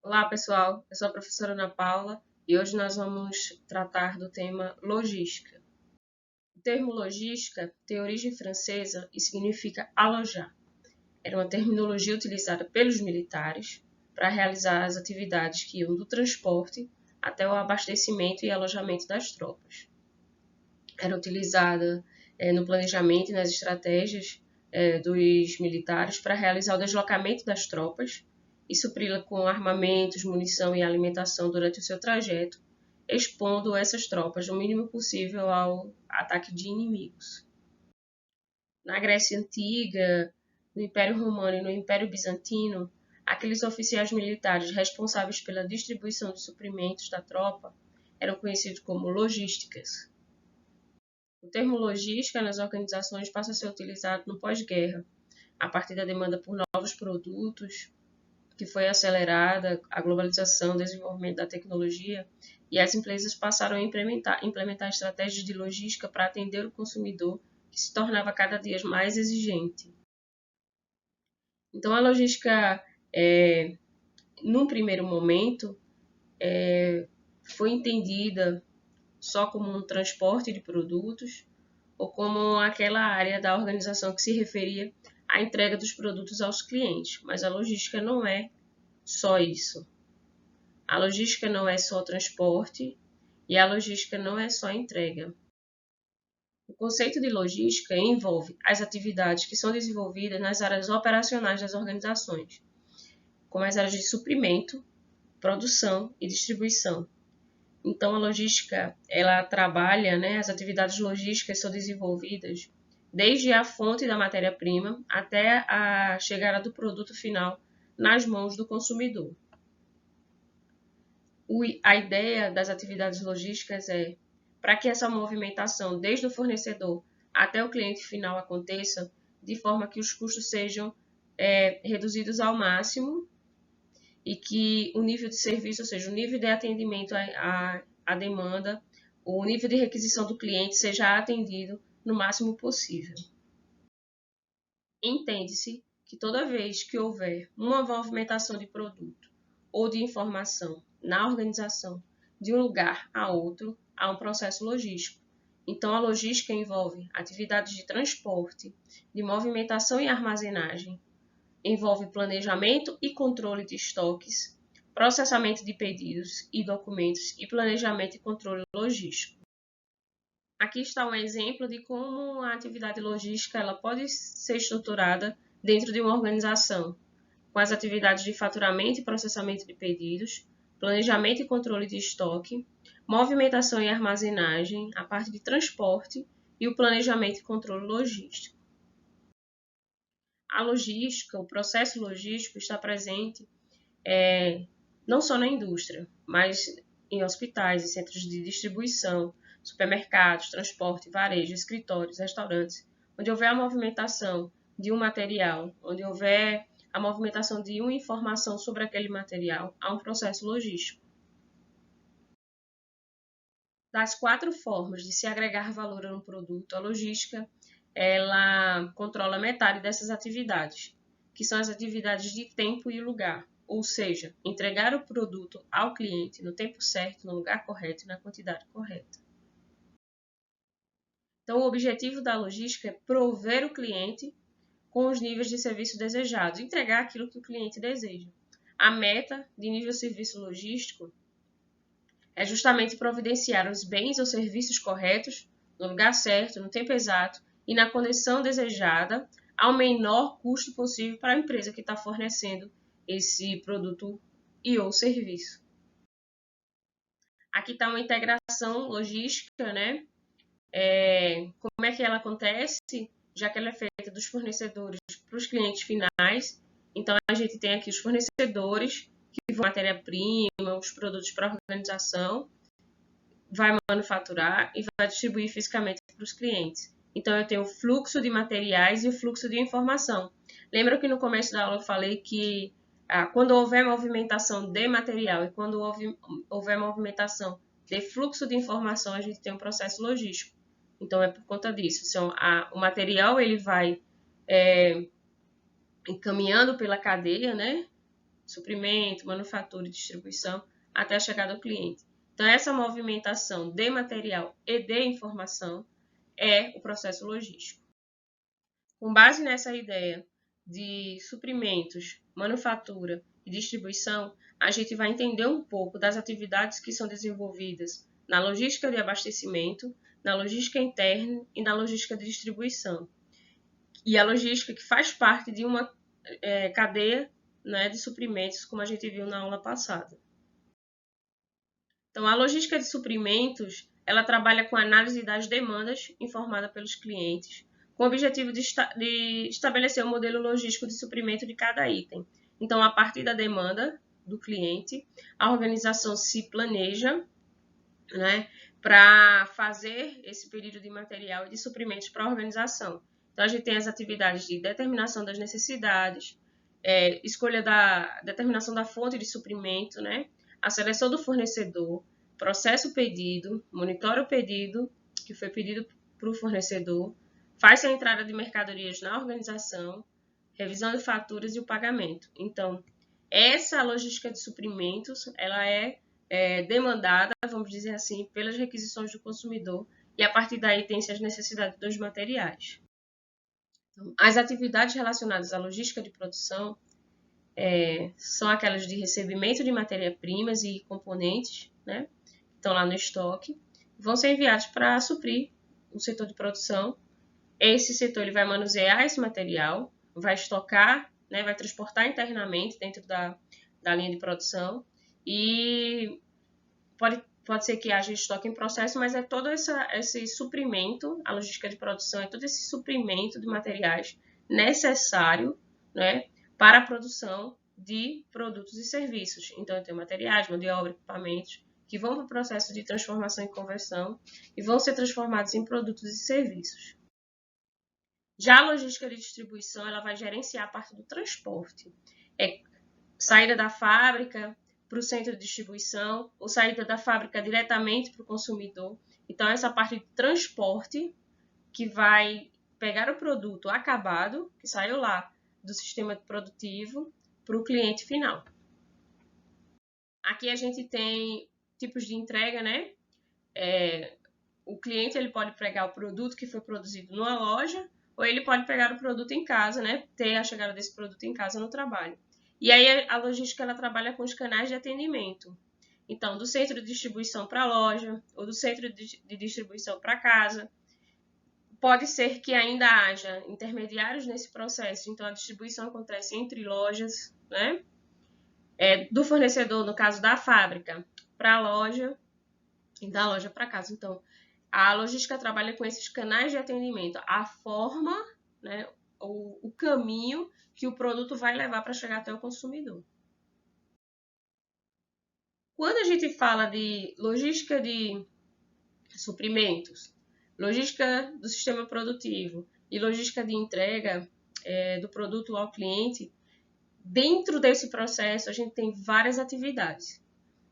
Olá, pessoal. Eu sou a professora Ana Paula e hoje nós vamos tratar do tema logística. O termo logística tem origem francesa e significa alojar. Era uma terminologia utilizada pelos militares para realizar as atividades que iam do transporte até o abastecimento e alojamento das tropas. Era utilizada no planejamento e nas estratégias dos militares para realizar o deslocamento das tropas e supri-la com armamentos, munição e alimentação durante o seu trajeto, expondo essas tropas o mínimo possível ao ataque de inimigos. Na Grécia Antiga, no Império Romano e no Império Bizantino, aqueles oficiais militares responsáveis pela distribuição de suprimentos da tropa eram conhecidos como logísticas. O termo logística nas organizações passa a ser utilizado no pós-guerra, a partir da demanda por novos produtos, que foi acelerada a globalização, o desenvolvimento da tecnologia, e as empresas passaram a implementar estratégias de logística para atender o consumidor, que se tornava cada dia mais exigente. Então, a logística, num primeiro momento, foi entendida só como um transporte de produtos ou como aquela área da organização que se referia à entrega dos produtos aos clientes, mas a logística não é só isso. A logística não é só transporte e a logística não é só entrega. O conceito de logística envolve as atividades que são desenvolvidas nas áreas operacionais das organizações, como as áreas de suprimento, produção e distribuição. Então, a logística, ela trabalha, as atividades logísticas são desenvolvidas desde a fonte da matéria-prima até a chegada do produto final nas mãos do consumidor. A ideia das atividades logísticas é para que essa movimentação desde o fornecedor até o cliente final aconteça de forma que os custos sejam reduzidos ao máximo e que o nível de serviço, ou seja, o nível de atendimento à demanda, o nível de requisição do cliente seja atendido no máximo possível. Entende-se que toda vez que houver uma movimentação de produto ou de informação na organização de um lugar a outro, há um processo logístico. Então, a logística envolve atividades de transporte, de movimentação e armazenagem, envolve planejamento e controle de estoques, processamento de pedidos e documentos e planejamento e controle logístico. Aqui está um exemplo de como a atividade logística ela pode ser estruturada dentro de uma organização, com as atividades de faturamento e processamento de pedidos, planejamento e controle de estoque, movimentação e armazenagem, a parte de transporte e o planejamento e controle logístico. A logística, o processo logístico está presente não só na indústria, mas em hospitais e centros de distribuição, supermercados, transporte, varejo, escritórios, restaurantes, onde houver a movimentação de um material, onde houver a movimentação de uma informação sobre aquele material, há um processo logístico. Das 4 formas de se agregar valor a um produto, a logística ela controla metade dessas atividades, que são as atividades de tempo e lugar, ou seja, entregar o produto ao cliente no tempo certo, no lugar correto e na quantidade correta. Então, o objetivo da logística é prover o cliente com os níveis de serviço desejados, entregar aquilo que o cliente deseja. A meta de nível de serviço logístico é justamente providenciar os bens ou serviços corretos, no lugar certo, no tempo exato e na condição desejada, ao menor custo possível para a empresa que está fornecendo esse produto e ou serviço. Aqui está uma integração logística, como é que ela acontece? Já que ela é feita dos fornecedores para os clientes finais. Então, a gente tem aqui os fornecedores, que vão matéria-prima, os produtos para a organização, vai manufaturar e vai distribuir fisicamente para os clientes. Então, eu tenho o fluxo de materiais e o fluxo de informação. Lembra que no começo da aula eu falei que quando houver movimentação de material e quando houver movimentação de fluxo de informação, a gente tem um processo logístico. Então, é por conta disso. Então, o material ele vai encaminhando pela cadeia, suprimento, manufatura e distribuição, até a chegada ao cliente. Então, essa movimentação de material e de informação é o processo logístico. Com base nessa ideia de suprimentos, manufatura e distribuição, a gente vai entender um pouco das atividades que são desenvolvidas na logística de abastecimento, na logística interna e na logística de distribuição. E a logística que faz parte de uma cadeia, né, de suprimentos, como a gente viu na aula passada. Então, a logística de suprimentos, ela trabalha com a análise das demandas informada pelos clientes, com o objetivo de estabelecer o modelo logístico de suprimento de cada item. Então, a partir da demanda do cliente, a organização se planeja, né, para fazer esse pedido de material e de suprimentos para a organização. Então, a gente tem as atividades de determinação das necessidades, escolha da determinação da fonte de suprimento, né, a seleção do fornecedor, processa o pedido, monitora o pedido que foi pedido para o fornecedor, faz a entrada de mercadorias na organização, revisão de faturas e o pagamento. Então, essa logística de suprimentos, ela é demandada, vamos dizer assim, pelas requisições do consumidor e a partir daí tem-se as necessidades dos materiais. Então, as atividades relacionadas à logística de produção são aquelas de recebimento de matérias-primas e componentes, né, que estão lá no estoque, vão ser enviados para suprir o setor de produção. Esse setor ele vai manusear esse material, vai estocar, né, vai transportar internamente dentro da linha de produção e pode ser que haja estoque em processo, mas é todo esse suprimento, a logística de produção é todo esse suprimento de materiais necessário, né, para a produção de produtos e serviços. Então, eu tenho materiais, mão de obra, equipamentos, que vão para o processo de transformação e conversão e vão ser transformados em produtos e serviços. Já a logística de distribuição, ela vai gerenciar a parte do transporte. Saída da fábrica para o centro de distribuição, ou saída da fábrica diretamente para o consumidor. Então, essa parte de transporte que vai pegar o produto acabado, que saiu lá do sistema produtivo, para o cliente final. Aqui a gente tem tipos de entrega, né? O cliente ele pode pegar o produto que foi produzido numa loja, ou ele pode pegar o produto em casa, né? Ter a chegada desse produto em casa no trabalho. E aí a logística ela trabalha com os canais de atendimento. Então, do centro de distribuição para a loja, ou do centro de distribuição para casa. Pode ser que ainda haja intermediários nesse processo, então a distribuição acontece entre lojas, né? Do fornecedor, no caso da fábrica, para a loja, e da loja para casa. Então, a logística trabalha com esses canais de atendimento, a forma, né, o caminho que o produto vai levar para chegar até o consumidor. Quando a gente fala de logística de suprimentos, logística do sistema produtivo e logística de entrega do produto ao cliente, dentro desse processo a gente tem várias atividades.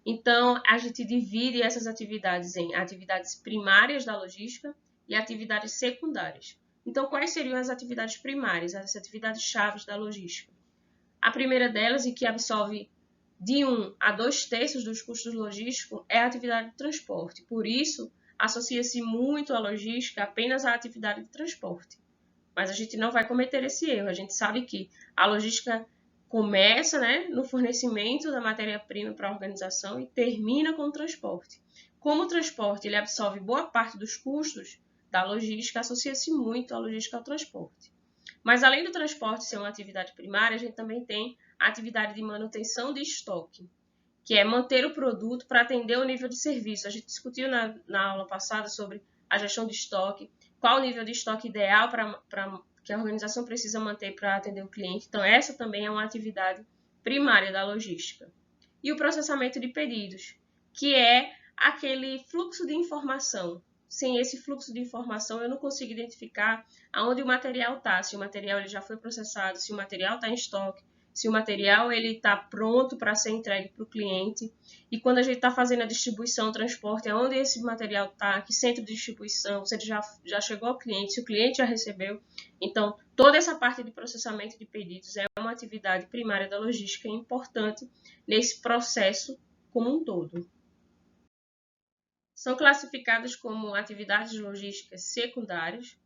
Então, a gente divide essas atividades em atividades primárias da logística e atividades secundárias. Então, quais seriam as atividades primárias, as atividades chaves da logística? A primeira delas, e que absorve de 1 a 2/3 dos custos logísticos, é a atividade de transporte. Por isso, associa-se muito a logística apenas à atividade de transporte. Mas a gente não vai cometer esse erro. A gente sabe que a logística começa, né, no fornecimento da matéria-prima para a organização e termina com o transporte. Como o transporte ele absorve boa parte dos custos da logística, associa-se muito a logística ao transporte. Mas além do transporte ser uma atividade primária, a gente também tem a atividade de manutenção de estoque, que é manter o produto para atender o nível de serviço. A gente discutiu na aula passada sobre a gestão de estoque, qual o nível de estoque ideal que a organização precisa manter para atender o cliente. Então, essa também é uma atividade primária da logística. E o processamento de pedidos, que é aquele fluxo de informação. Sem esse fluxo de informação, eu não consigo identificar aonde o material está, se o material ele já foi processado, se o material está em estoque, se o material está pronto para ser entregue para o cliente, e quando a gente está fazendo a distribuição, o transporte, aonde esse material está, que centro de distribuição, se ele já chegou ao cliente, se o cliente já recebeu. Então, toda essa parte de processamento de pedidos é uma atividade primária da logística importante nesse processo como um todo. São classificadas como atividades logísticas secundárias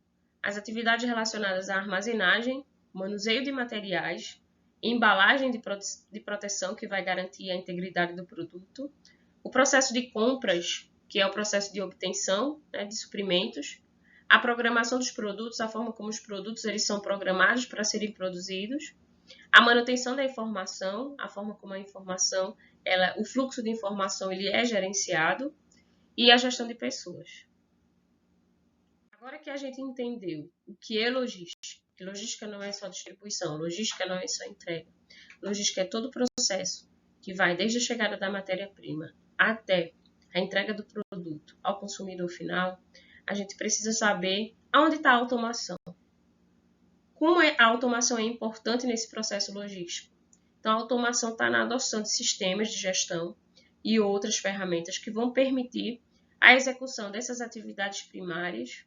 as atividades relacionadas à armazenagem, manuseio de materiais, embalagem de proteção, que vai garantir a integridade do produto, o processo de compras, que é o processo de obtenção, né, de suprimentos, a programação dos produtos, a forma como os produtos eles são programados para serem produzidos, a manutenção da informação, a forma como a informação, o fluxo de informação ele é gerenciado, e a gestão de pessoas. Agora que a gente entendeu o que é logística, que logística não é só distribuição, logística não é só entrega, logística é todo o processo que vai desde a chegada da matéria-prima até a entrega do produto ao consumidor final, a gente precisa saber aonde está a automação. Como a automação é importante nesse processo logístico? Então, a automação está na adoção de sistemas de gestão e outras ferramentas que vão permitir a execução dessas atividades primárias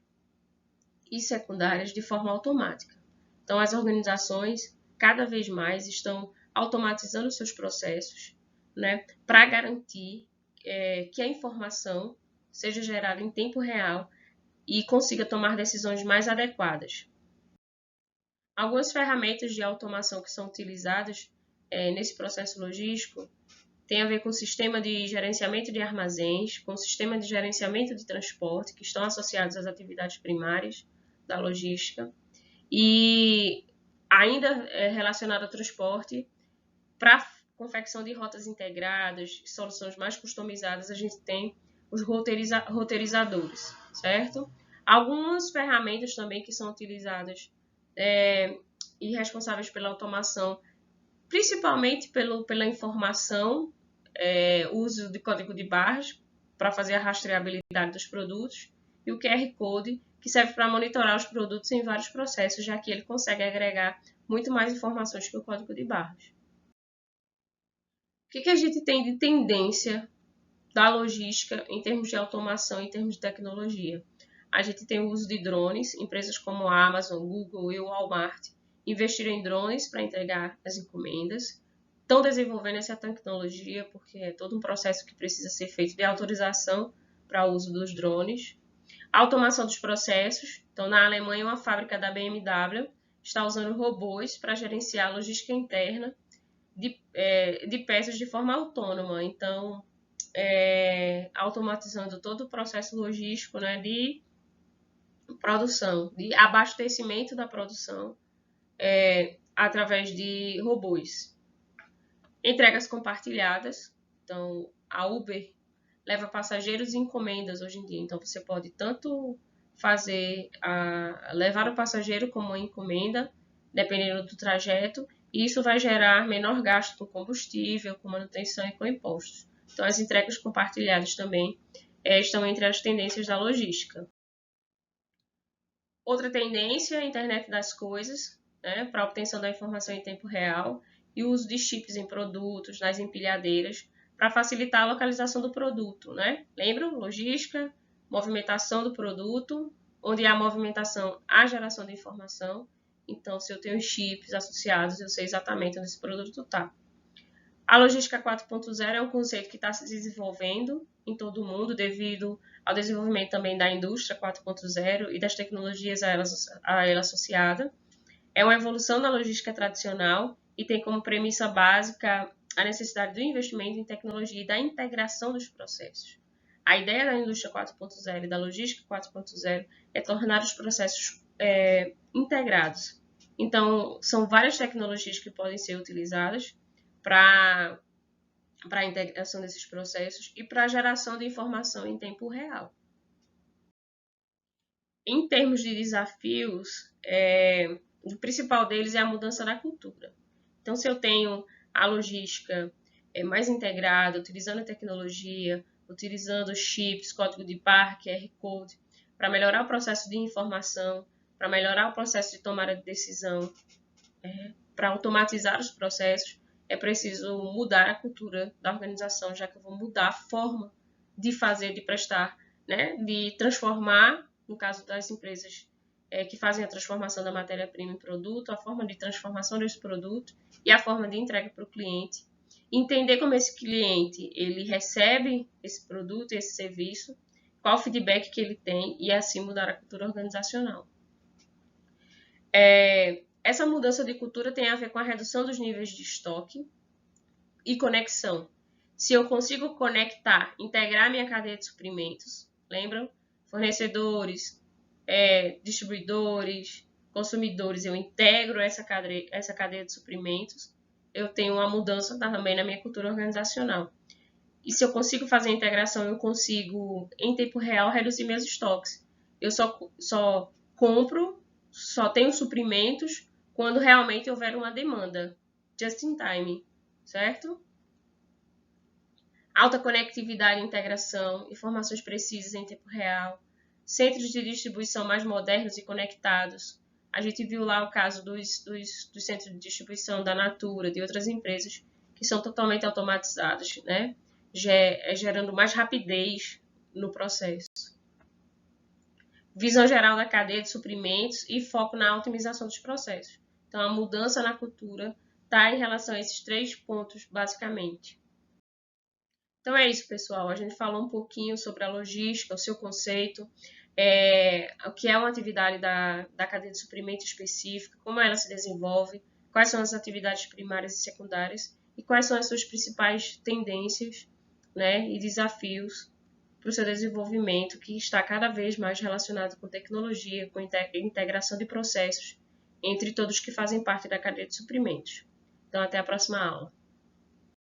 e secundárias de forma automática. Então, as organizações cada vez mais estão automatizando seus processos, né, para garantir que a informação seja gerada em tempo real e consiga tomar decisões mais adequadas. Algumas ferramentas de automação que são utilizadas nesse processo logístico tem a ver com o sistema de gerenciamento de armazéns, com o sistema de gerenciamento de transporte, que estão associados às atividades primárias da logística. E ainda relacionado ao transporte, para confecção de rotas integradas, soluções mais customizadas, a gente tem os roteirizadores, certo? Algumas ferramentas também que são utilizadas e responsáveis pela automação, principalmente pela informação, uso de código de barras para fazer a rastreabilidade dos produtos, e o QR Code, que serve para monitorar os produtos em vários processos, já que ele consegue agregar muito mais informações que o código de barras. O que a gente tem de tendência da logística em termos de automação, em termos de tecnologia? A gente tem o uso de drones, empresas como a Amazon, Google e o Walmart investiram em drones para entregar as encomendas. Estão desenvolvendo essa tecnologia porque é todo um processo que precisa ser feito de autorização para o uso dos drones. A automação dos processos. Então, na Alemanha, uma fábrica da BMW está usando robôs para gerenciar a logística interna de peças de forma autônoma. Então, automatizando todo o processo logístico, né, de produção, de abastecimento da produção através de robôs. Entregas compartilhadas. Então, a Uber leva passageiros e encomendas hoje em dia. Então, você pode tanto levar o passageiro como uma encomenda, dependendo do trajeto, e isso vai gerar menor gasto com combustível, com manutenção e com impostos. Então, as entregas compartilhadas também estão entre as tendências da logística. Outra tendência é a internet das coisas, né, para a obtenção da informação em tempo real e o uso de chips em produtos, nas empilhadeiras, para facilitar a localização do produto, né? Lembram? Logística, movimentação do produto, onde há movimentação, há geração de informação. Então, se eu tenho chips associados, eu sei exatamente onde esse produto está. A logística 4.0 é um conceito que está se desenvolvendo em todo o mundo devido ao desenvolvimento também da indústria 4.0 e das tecnologias a ela associada. É uma evolução da logística tradicional e tem como premissa básica a necessidade do investimento em tecnologia e da integração dos processos. A ideia da indústria 4.0 e da logística 4.0 é tornar os processos integrados. Então, são várias tecnologias que podem ser utilizadas para a integração desses processos e para a geração de informação em tempo real. Em termos de desafios, o principal deles é a mudança da cultura. Então, se eu tenho a logística mais integrada, utilizando a tecnologia, utilizando chips, código de barra, QR Code, para melhorar o processo de informação, para melhorar o processo de tomada de decisão, para automatizar os processos, é preciso mudar a cultura da organização, já que eu vou mudar a forma de fazer, de prestar, né? De transformar, no caso das empresas que fazem a transformação da matéria-prima em produto, a forma de transformação desse produto e a forma de entrega para o cliente. Entender como esse cliente ele recebe esse produto, esse serviço, qual o feedback que ele tem e assim mudar a cultura organizacional. Essa mudança de cultura tem a ver com a redução dos níveis de estoque e conexão. Se eu consigo conectar, integrar minha cadeia de suprimentos, lembram? Fornecedores, distribuidores, consumidores, eu integro essa cadeia de suprimentos, eu tenho uma mudança também na minha cultura organizacional. E se eu consigo fazer a integração, eu consigo, em tempo real, reduzir meus estoques. Eu só compro, só tenho suprimentos quando realmente houver uma demanda, just in time, certo? Alta conectividade e integração, informações precisas em tempo real, centros de distribuição mais modernos e conectados. A gente viu lá o caso dos centros de distribuição da Natura, de outras empresas que são totalmente automatizados, né? Gerando mais rapidez no processo. Visão geral da cadeia de suprimentos e foco na otimização dos processos. Então, a mudança na cultura está em relação a esses 3 pontos, basicamente. Então, é isso, pessoal. A gente falou um pouquinho sobre a logística, o seu conceito, o que é uma atividade da cadeia de suprimento específica, como ela se desenvolve, quais são as atividades primárias e secundárias e quais são as suas principais tendências, né, e desafios para o seu desenvolvimento, que está cada vez mais relacionado com tecnologia, com integração de processos entre todos que fazem parte da cadeia de suprimentos. Então, até a próxima aula.